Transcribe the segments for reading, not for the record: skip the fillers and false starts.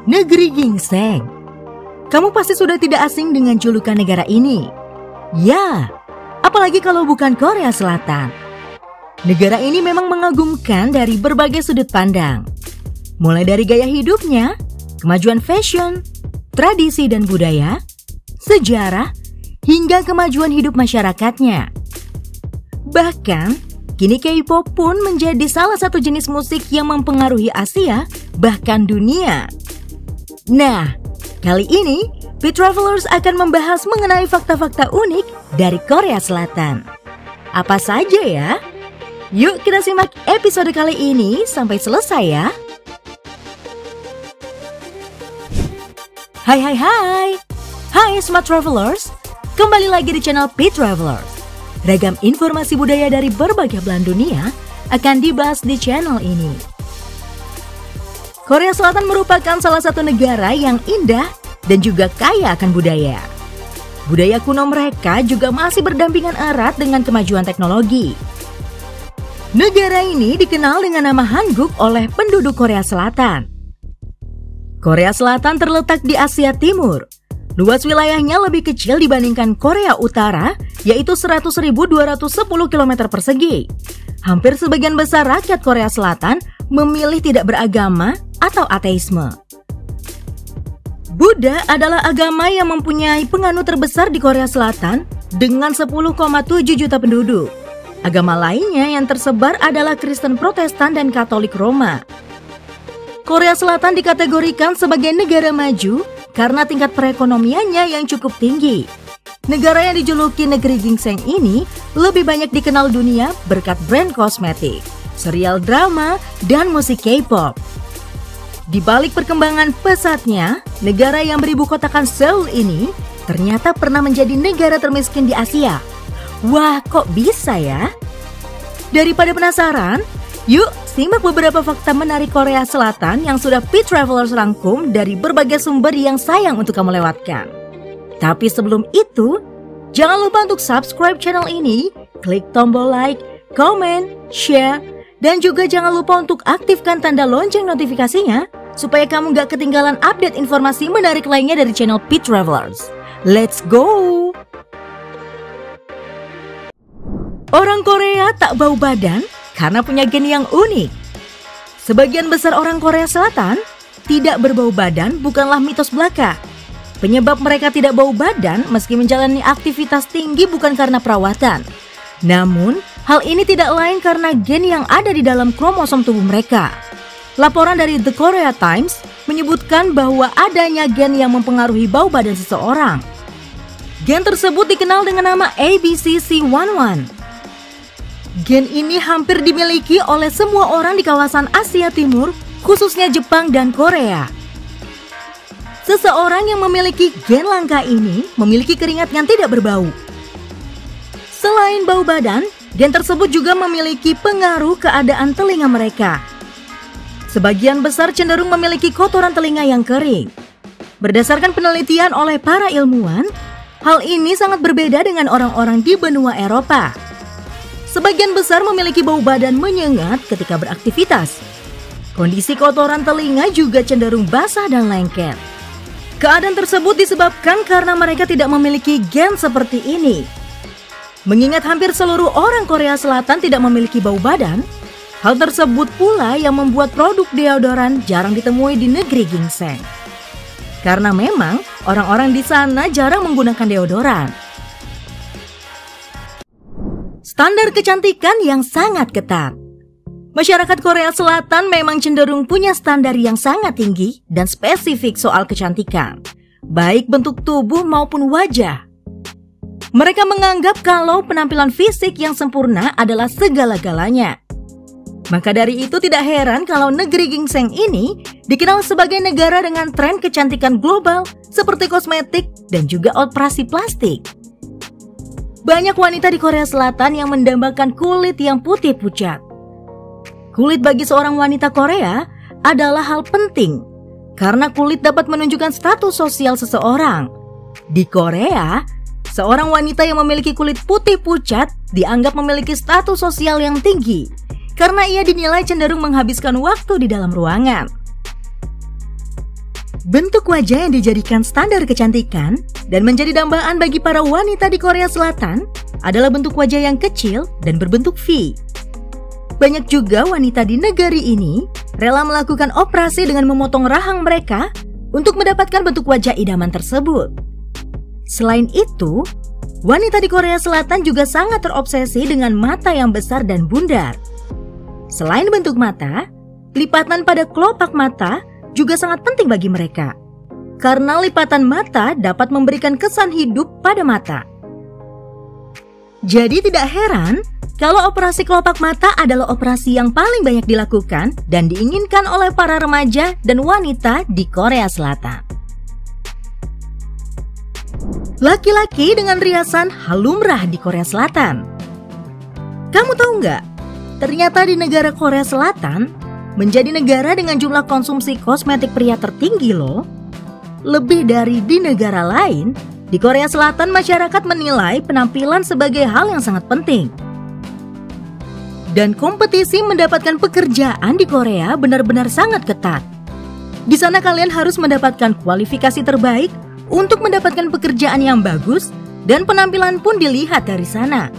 Negeri Ginseng. Kamu pasti sudah tidak asing dengan julukan negara ini. Ya, apalagi kalau bukan Korea Selatan. Negara ini memang mengagumkan dari berbagai sudut pandang. Mulai dari gaya hidupnya, kemajuan fashion, tradisi dan budaya, sejarah, hingga kemajuan hidup masyarakatnya. Bahkan, kini K-pop pun menjadi salah satu jenis musik yang mempengaruhi Asia, bahkan dunia. Nah, kali ini, Beat Travelers akan membahas mengenai fakta-fakta unik dari Korea Selatan. Apa saja ya? Yuk kita simak episode kali ini sampai selesai ya. Hai Smart Travelers, kembali lagi di channel Beat Travelers. Ragam informasi budaya dari berbagai belahan dunia akan dibahas di channel ini. Korea Selatan merupakan salah satu negara yang indah dan juga kaya akan budaya. Budaya kuno mereka juga masih berdampingan erat dengan kemajuan teknologi. Negara ini dikenal dengan nama Hanguk oleh penduduk Korea Selatan. Korea Selatan terletak di Asia Timur. Luas wilayahnya lebih kecil dibandingkan Korea Utara, yaitu 100.210 km persegi. Hampir sebagian besar rakyat Korea Selatan memilih tidak beragama atau ateisme. Buddha adalah agama yang mempunyai penganut terbesar di Korea Selatan dengan 10,7 juta penduduk. Agama lainnya yang tersebar adalah Kristen Protestan dan Katolik Roma. Korea Selatan dikategorikan sebagai negara maju karena tingkat perekonomiannya yang cukup tinggi. Negara yang dijuluki Negeri Ginseng ini lebih banyak dikenal dunia berkat brand kosmetik, serial drama, dan musik K-pop. Di balik perkembangan pesatnya, negara yang beribu kotakan Seoul ini ternyata pernah menjadi negara termiskin di Asia. Wah, kok bisa ya? Daripada penasaran, yuk simak beberapa fakta menarik Korea Selatan yang sudah Beat Travelers rangkum dari berbagai sumber yang sayang untuk kamu lewatkan. Tapi sebelum itu, jangan lupa untuk subscribe channel ini, klik tombol like, comment, share, dan juga jangan lupa untuk aktifkan tanda lonceng notifikasinya supaya kamu gak ketinggalan update informasi menarik lainnya dari channel Beat Travelers. Let's go! Orang Korea tak bau badan karena punya gen yang unik. Sebagian besar orang Korea Selatan tidak berbau badan bukanlah mitos belaka. Penyebab mereka tidak bau badan meski menjalani aktivitas tinggi bukan karena perawatan. Namun, hal ini tidak lain karena gen yang ada di dalam kromosom tubuh mereka. Laporan dari The Korea Times menyebutkan bahwa adanya gen yang mempengaruhi bau badan seseorang. Gen tersebut dikenal dengan nama ABCC11. Gen ini hampir dimiliki oleh semua orang di kawasan Asia Timur, khususnya Jepang dan Korea. Seseorang yang memiliki gen langka ini memiliki keringat yang tidak berbau. Selain bau badan, gen tersebut juga memiliki pengaruh keadaan telinga mereka. Sebagian besar cenderung memiliki kotoran telinga yang kering. Berdasarkan penelitian oleh para ilmuwan, hal ini sangat berbeda dengan orang-orang di benua Eropa. Sebagian besar memiliki bau badan menyengat ketika beraktivitas. Kondisi kotoran telinga juga cenderung basah dan lengket. Keadaan tersebut disebabkan karena mereka tidak memiliki gen seperti ini. Mengingat hampir seluruh orang Korea Selatan tidak memiliki bau badan, hal tersebut pula yang membuat produk deodoran jarang ditemui di negeri Ginseng. Karena memang orang-orang di sana jarang menggunakan deodoran. Standar kecantikan yang sangat ketat. Masyarakat Korea Selatan memang cenderung punya standar yang sangat tinggi dan spesifik soal kecantikan, baik bentuk tubuh maupun wajah. Mereka menganggap kalau penampilan fisik yang sempurna adalah segala-galanya. Maka dari itu tidak heran kalau negeri Ginseng ini dikenal sebagai negara dengan tren kecantikan global seperti kosmetik dan juga operasi plastik. Banyak wanita di Korea Selatan yang mendambakan kulit yang putih pucat. Kulit bagi seorang wanita Korea adalah hal penting karena kulit dapat menunjukkan status sosial seseorang. Di Korea, seorang wanita yang memiliki kulit putih pucat dianggap memiliki status sosial yang tinggi karena ia dinilai cenderung menghabiskan waktu di dalam ruangan. Bentuk wajah yang dijadikan standar kecantikan dan menjadi dambaan bagi para wanita di Korea Selatan adalah bentuk wajah yang kecil dan berbentuk V. Banyak juga wanita di negeri ini rela melakukan operasi dengan memotong rahang mereka untuk mendapatkan bentuk wajah idaman tersebut. Selain itu, wanita di Korea Selatan juga sangat terobsesi dengan mata yang besar dan bundar. Selain bentuk mata, lipatan pada kelopak mata juga sangat penting bagi mereka. Karena lipatan mata dapat memberikan kesan hidup pada mata. Jadi tidak heran kalau operasi kelopak mata adalah operasi yang paling banyak dilakukan dan diinginkan oleh para remaja dan wanita di Korea Selatan. Laki-laki dengan riasan halumrah di Korea Selatan. Kamu tahu nggak? Ternyata di negara Korea Selatan menjadi negara dengan jumlah konsumsi kosmetik pria tertinggi loh. Lebih dari di negara lain, di Korea Selatan masyarakat menilai penampilan sebagai hal yang sangat penting. Dan kompetisi mendapatkan pekerjaan di Korea benar-benar sangat ketat. Di sana kalian harus mendapatkan kualifikasi terbaik untuk mendapatkan pekerjaan yang bagus dan penampilan pun dilihat dari sana.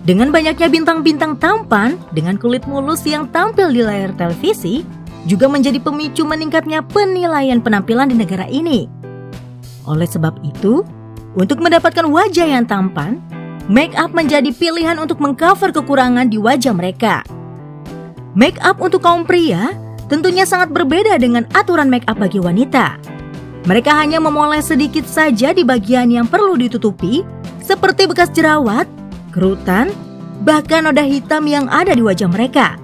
Dengan banyaknya bintang-bintang tampan dengan kulit mulus yang tampil di layar televisi juga menjadi pemicu meningkatnya penilaian penampilan di negara ini. Oleh sebab itu, untuk mendapatkan wajah yang tampan, make up menjadi pilihan untuk mengcover kekurangan di wajah mereka. Make up untuk kaum pria tentunya sangat berbeda dengan aturan make up bagi wanita. Mereka hanya memoles sedikit saja di bagian yang perlu ditutupi, seperti bekas jerawat, kerutan, bahkan noda hitam yang ada di wajah mereka.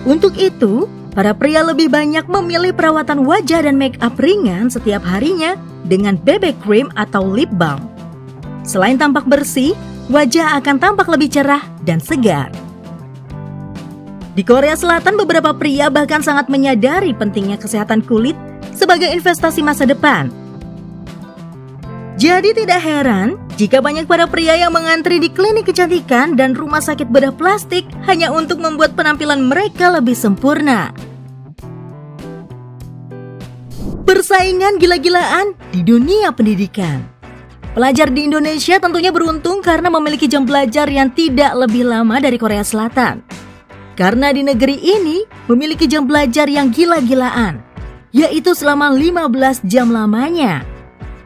Untuk itu, para pria lebih banyak memilih perawatan wajah dan make up ringan setiap harinya dengan BB cream atau lip balm. Selain tampak bersih, wajah akan tampak lebih cerah dan segar. Di Korea Selatan, beberapa pria bahkan sangat menyadari pentingnya kesehatan kulit sebagai investasi masa depan. Jadi tidak heran jika banyak para pria yang mengantri di klinik kecantikan dan rumah sakit bedah plastik hanya untuk membuat penampilan mereka lebih sempurna. Persaingan gila-gilaan di dunia pendidikan. Pelajar di Indonesia tentunya beruntung karena memiliki jam belajar yang tidak lebih lama dari Korea Selatan. Karena di negeri ini memiliki jam belajar yang gila-gilaan, yaitu selama 15 jam lamanya.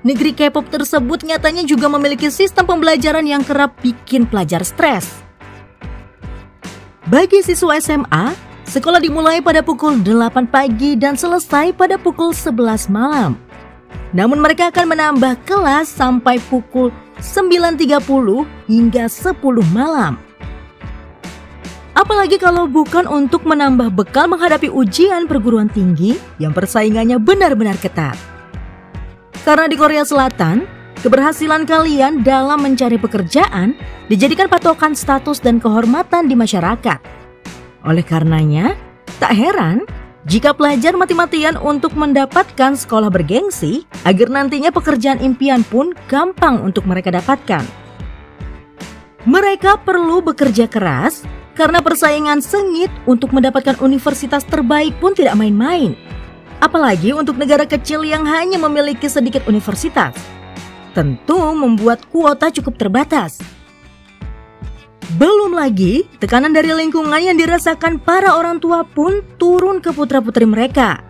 Negeri K-pop tersebut nyatanya juga memiliki sistem pembelajaran yang kerap bikin pelajar stres. Bagi siswa SMA, sekolah dimulai pada pukul 8 pagi dan selesai pada pukul 11 malam. Namun mereka akan menambah kelas sampai pukul 9.30 hingga 10 malam. Apalagi kalau bukan untuk menambah bekal menghadapi ujian perguruan tinggi yang persaingannya benar-benar ketat. Karena di Korea Selatan, keberhasilan kalian dalam mencari pekerjaan dijadikan patokan status dan kehormatan di masyarakat. Oleh karenanya, tak heran jika pelajar mati-matian untuk mendapatkan sekolah bergengsi agar nantinya pekerjaan impian pun gampang untuk mereka dapatkan. Mereka perlu bekerja keras karena persaingan sengit untuk mendapatkan universitas terbaik pun tidak main-main. Apalagi untuk negara kecil yang hanya memiliki sedikit universitas. Tentu membuat kuota cukup terbatas. Belum lagi, tekanan dari lingkungan yang dirasakan para orang tua pun turun ke putra-putri mereka.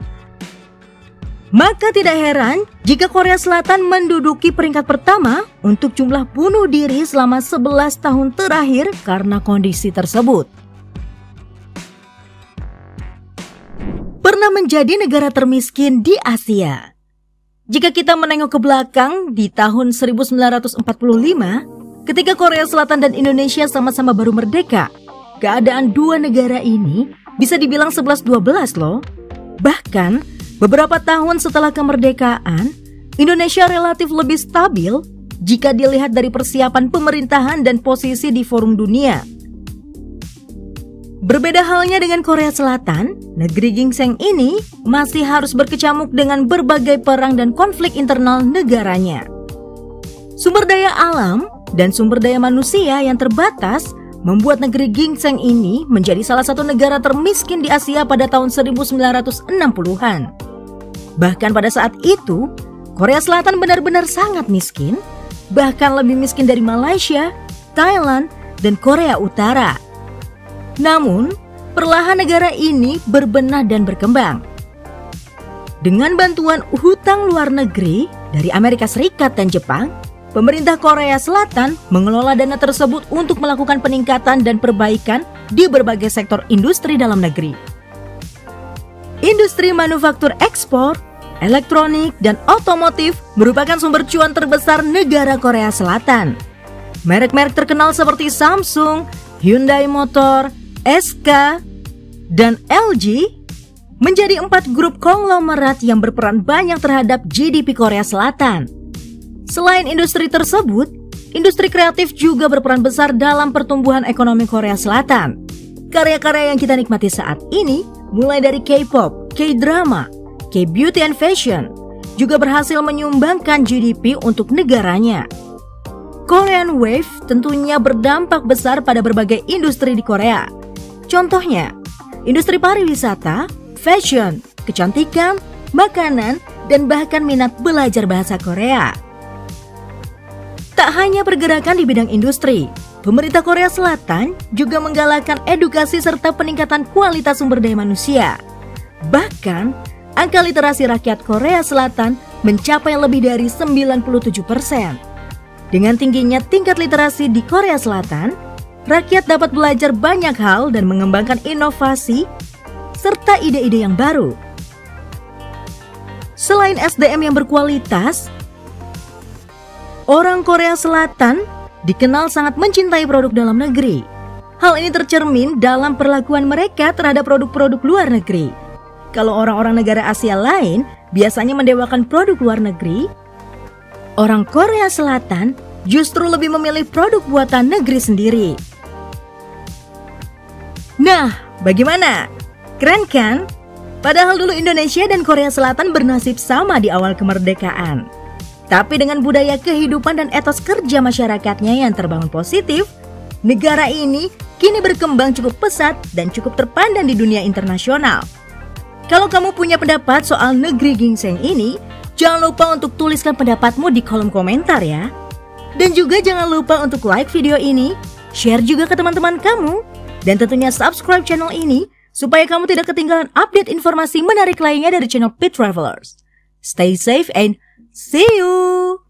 Maka tidak heran jika Korea Selatan menduduki peringkat pertama untuk jumlah bunuh diri selama 11 tahun terakhir karena kondisi tersebut. Pernah menjadi negara termiskin di Asia. Jika kita menengok ke belakang di tahun 1945, ketika Korea Selatan dan Indonesia sama-sama baru merdeka, keadaan dua negara ini bisa dibilang 11-12 loh. Bahkan, beberapa tahun setelah kemerdekaan, Indonesia relatif lebih stabil jika dilihat dari persiapan pemerintahan dan posisi di forum dunia. Berbeda halnya dengan Korea Selatan, negeri ginseng ini masih harus berkecamuk dengan berbagai perang dan konflik internal negaranya. Sumber daya alam dan sumber daya manusia yang terbatas membuat negeri ginseng ini menjadi salah satu negara termiskin di Asia pada tahun 1960-an. Bahkan pada saat itu, Korea Selatan benar-benar sangat miskin, bahkan lebih miskin dari Malaysia, Thailand, dan Korea Utara. Namun, perlahan negara ini berbenah dan berkembang. Dengan bantuan hutang luar negeri dari Amerika Serikat dan Jepang, pemerintah Korea Selatan mengelola dana tersebut untuk melakukan peningkatan dan perbaikan di berbagai sektor industri dalam negeri. Industri manufaktur ekspor, elektronik, dan otomotif merupakan sumber cuan terbesar negara Korea Selatan. Merek-merek terkenal seperti Samsung, Hyundai Motor, SK, dan LG menjadi 4 grup konglomerat yang berperan banyak terhadap GDP Korea Selatan. Selain industri tersebut, industri kreatif juga berperan besar dalam pertumbuhan ekonomi Korea Selatan. Karya-karya yang kita nikmati saat ini, mulai dari K-pop, K-drama, K-beauty and fashion, juga berhasil menyumbangkan GDP untuk negaranya. Korean Wave tentunya berdampak besar pada berbagai industri di Korea. Contohnya, industri pariwisata, fashion, kecantikan, makanan, dan bahkan minat belajar bahasa Korea. Tak hanya pergerakan di bidang industri, pemerintah Korea Selatan juga menggalakkan edukasi serta peningkatan kualitas sumber daya manusia. Bahkan, angka literasi rakyat Korea Selatan mencapai lebih dari 97%. Dengan tingginya tingkat literasi di Korea Selatan, rakyat dapat belajar banyak hal dan mengembangkan inovasi serta ide-ide yang baru. Selain SDM yang berkualitas, orang Korea Selatan dikenal sangat mencintai produk dalam negeri. Hal ini tercermin dalam perlakuan mereka terhadap produk-produk luar negeri. Kalau orang-orang negara Asia lain biasanya mendewakan produk luar negeri, orang Korea Selatan justru lebih memilih produk buatan negeri sendiri. Nah, bagaimana? Keren kan? Padahal dulu Indonesia dan Korea Selatan bernasib sama di awal kemerdekaan. Tapi dengan budaya kehidupan dan etos kerja masyarakatnya yang terbangun positif, negara ini kini berkembang cukup pesat dan cukup terpandang di dunia internasional. Kalau kamu punya pendapat soal negeri ginseng ini, jangan lupa untuk tuliskan pendapatmu di kolom komentar ya. Dan juga jangan lupa untuk like video ini, share juga ke teman-teman kamu, dan tentunya subscribe channel ini supaya kamu tidak ketinggalan update informasi menarik lainnya dari channel Pit Travelers. Stay safe and see you!